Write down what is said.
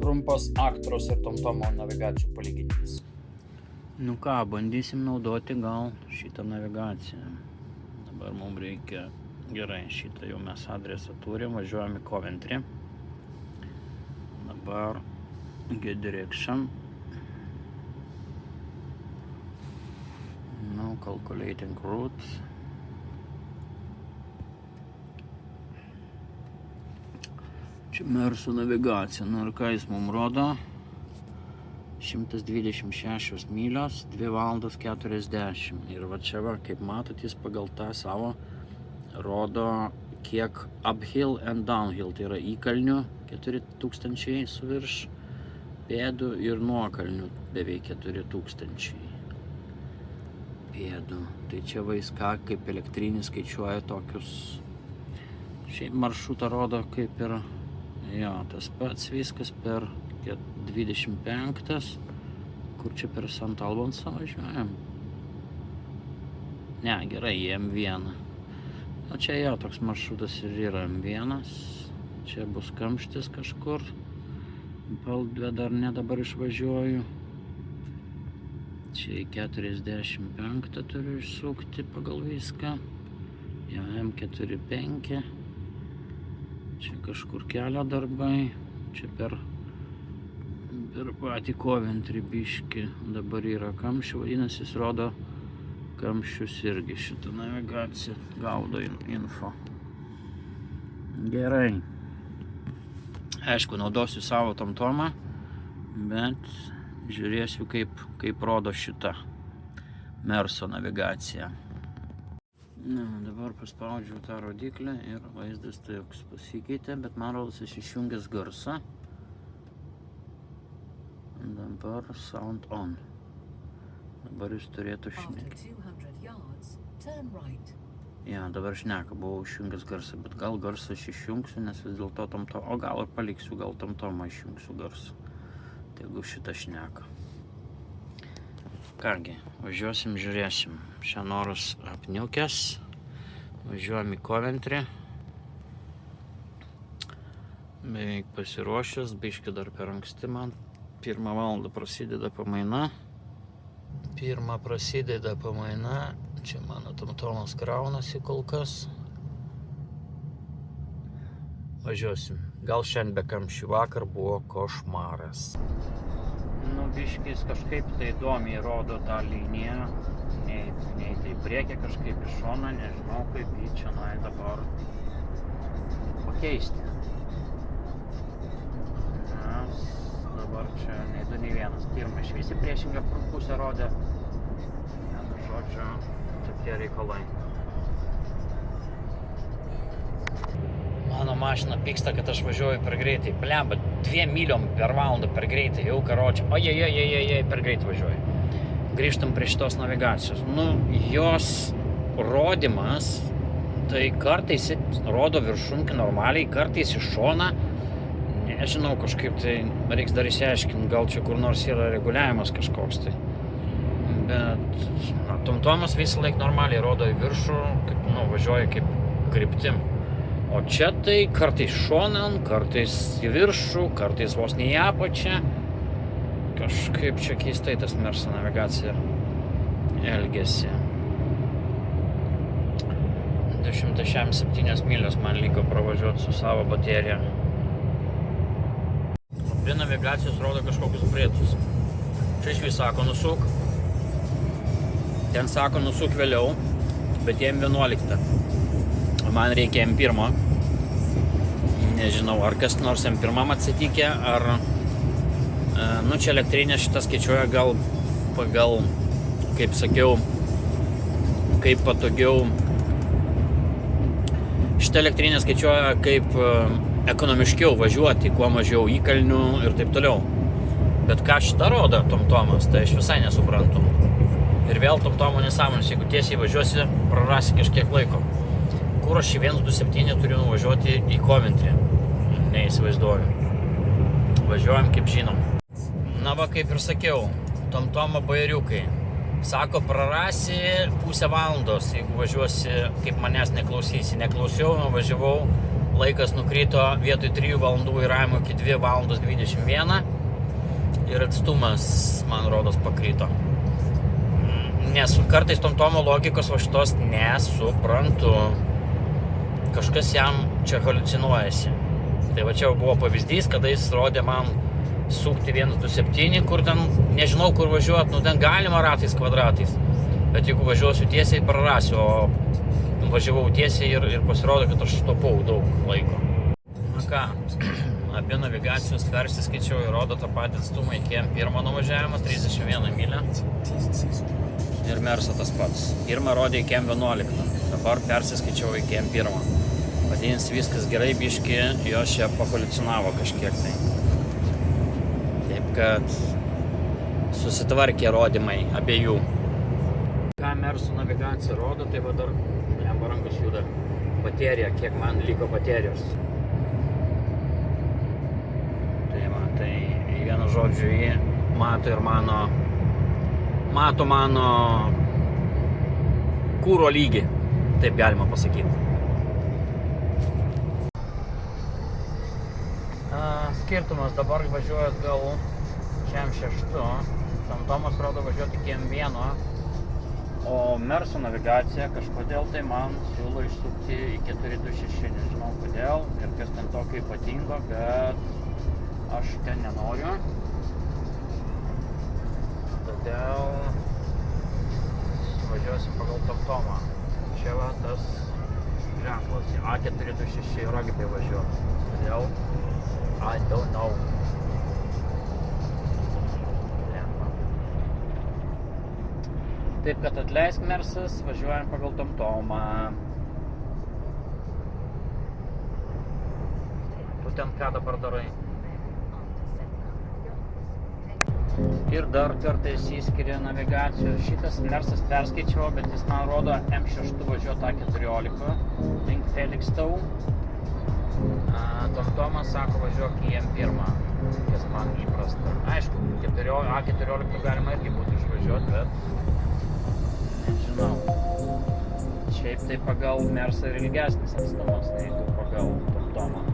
trumpas Actros ir TomTomo navigacijų palyginimas. Nu ką, bandysim naudoti gal šitą navigaciją. Dabar mums reikia, gerai, šitą jau mes adresą turim, važiuojam į Coventry. Dabar get direction. Now calculating route. Čia Merso navigacija, nu ir ką jis mums rodo? 126 mylios, 2 valandos 40. Ir va čia va, kaip matot, jis pagal tą savo rodo kiek uphill and downhill, tai yra įkalnių 4000 su virš pėdų ir nuokalnių beveik 4000 pėdų. Tai čia vaiską kaip elektrinis skaičiuoja tokius, šiaip maršrutą rodo kaip ir, jo, tas pats viskas per 25, kur čia per St. Albonsą važiuojam. Ne, gerai, M1. O čia jo, toks maršrutas ir yra M1. Čia bus kamštis kažkur. Baldvė dar ne dabar išvažiuoju. Čia į 45 turiu išsukti pagal viską. Jo, M45. Čia kažkur kelio darbai. Čia per patį Coventry biškį dabar yra kamščių, vadinasi, jis rodo kamščius irgi šitą navigaciją, gaudo info. Gerai. Aišku, naudosiu savo TomTomą, bet žiūrėsiu, kaip rodo šitą Merso navigaciją. Na, dabar paspaudžiau tą rodiklę ir vaizdas toks pasikeitė, bet man rodos aš išjungęs garsą. Dabar sound on. Dabar jis turėtų šnekti. Ja, dabar šneka, buvau išjungęs garsą, bet gal garsą aš išjungsiu, nes vis dėlto TomTomą, o gal ir paliksiu, gal TomTomą išjungsiu garsą. Tegu šitą šneka. Kągi, važiuosim, žiūrėsim. Šiandien oras apniukęs. Važiuojam į Coventry. Beveik pasiruošęs, biškį dar per anksti man. 1 valandą prasideda pamaina. Čia mano TomTomas kraunasi kol kas. Važiuosim. Gal šiandien be kamščių, vakar buvo košmaras. Nu, biškis kažkaip tai įdomiai rodo tą liniją. Nei tai priekia kažkaip iš šoną, nežinau kaip jį čia dabar pakeisti. Dabar čia nei du, nei vienas. Pirmą iš visi priešingą pusę rodė. Vienu žodžiu, tokie reikalai. Mano mašina pyksta, kad aš važiuoju per greitai. Blemba, 2 myliom per valandą per greitai. Jau karočią. Ojej, per greitai važiuoju. Grįžtam prie šitos navigacijos. Nu, jos rodymas, tai kartais rodo viršunkį normaliai, kartais iš šoną. Nežinau, kažkaip tai reiks dar išsiaiškinti, gal čia kur nors yra reguliavimas kažkoks tai. Bet TomTomas visą laik normaliai rodo į viršų, kaip, važiuoja kaip kryptim. O čia tai kartais šonan, kartais į viršų, kartais vos ne į apačią. Kažkaip čia keistai tas Merso navigacija elgiasi. 267 mylios man liko pravažiuoti su savo baterija. Prie navigacijos rodo kažkokius brėtus. Čia iš vis sako nusuk. Ten sako nusuk vėliau, bet jie M11. Man reikia M1. Nežinau, ar kas nors M1 atsitikė, ar... Nu, čia elektrinė šitą skaičiuoja gal pagal, kaip sakiau, kaip patogiau. Šitą elektrinę skaičiuoja kaip ekonomiškiau važiuoti, kuo mažiau įkalnių ir taip toliau. Bet ką šitą rodo TomTomas, tai aš visai nesuprantu. Ir vėl TomTomo nesąmonės, jeigu tiesiai važiuosi, prarasi kažkiek laiko. Kur aš į 127 turiu nuvažiuoti į Coventry? Neįsivaizduoju. Važiuojam kaip žinom. Na va, kaip ir sakiau, TomTomo bajeriukai. Sako, prarasi pusę valandos, jeigu važiuosi, kaip manęs neklausysi. Neklausiau, važiavau laikas nukrito vietoj 3 valandų vairavimo iki 2 valandos 21 ir atstumas, man rodos, pakrito. Kartais TomTomo logikos va šitos nesuprantu. Kažkas jam čia haliucinuojasi. Tai va čia buvo pavyzdys, kada jis rodė man sukti 127, kur ten nežinau kur važiuot, nu ten galima ratais kvadratais. Bet jeigu važiuosiu tiesiai, prarasiu, o važiavau tiesiai ir pasirodo, kad aš stopau daug laiko. Na ką, apie navigacijos persiskaičiau ir rodo tą patį atstumą iki M1 nuvažiavimo, 31 mylę. Ir Merso tas pats. Pirmą rodė iki M11, dabar persiskaičiau iki M1. Vadinasi, viskas gerai, biški, jos čia pahaliucinavo kažkiek tai. Taip kad susitvarkė rodymai abiejų. Ką Merso navigacija rodo, tai va dar lemba rankos juda baterija, kiek man liko baterijos. Tai va, tai vienu žodžiu jį mato ir mato mano kūro lygį, taip galima pasakyti. Skirtumas dabar važiuoju atgal čia M6, TomTomas rodo važiuoti iki M1, o Merso navigacija kažkodėl tai man siūlo išsukti į 426, nežinau kodėl ir kas ten tokio ypatingo, bet aš ten nenoriu. Todėl važiuosiu pagal TomTomą. Čia va tas ženklas, A426 ir Rogipai važiuoju. Todėl I don't know. Taip kad atleisk Mersas, važiuojam pagal TomTomą. Tu ten ką dabar darai? Ir dar kartais įskiria navigacijos. Šitas Mersas perskaičiavo, bet jis man rodo M6 važiuoti A14 link Felixstowe. TomTomas sako važiuok į M1, kas man įprasta. Aišku, A14 galima irgi būtų išvažiuoti, bet nežinau. Šiaip tai pagal Mersą ir ilgesnis atstumas, negu pagal TomTomą.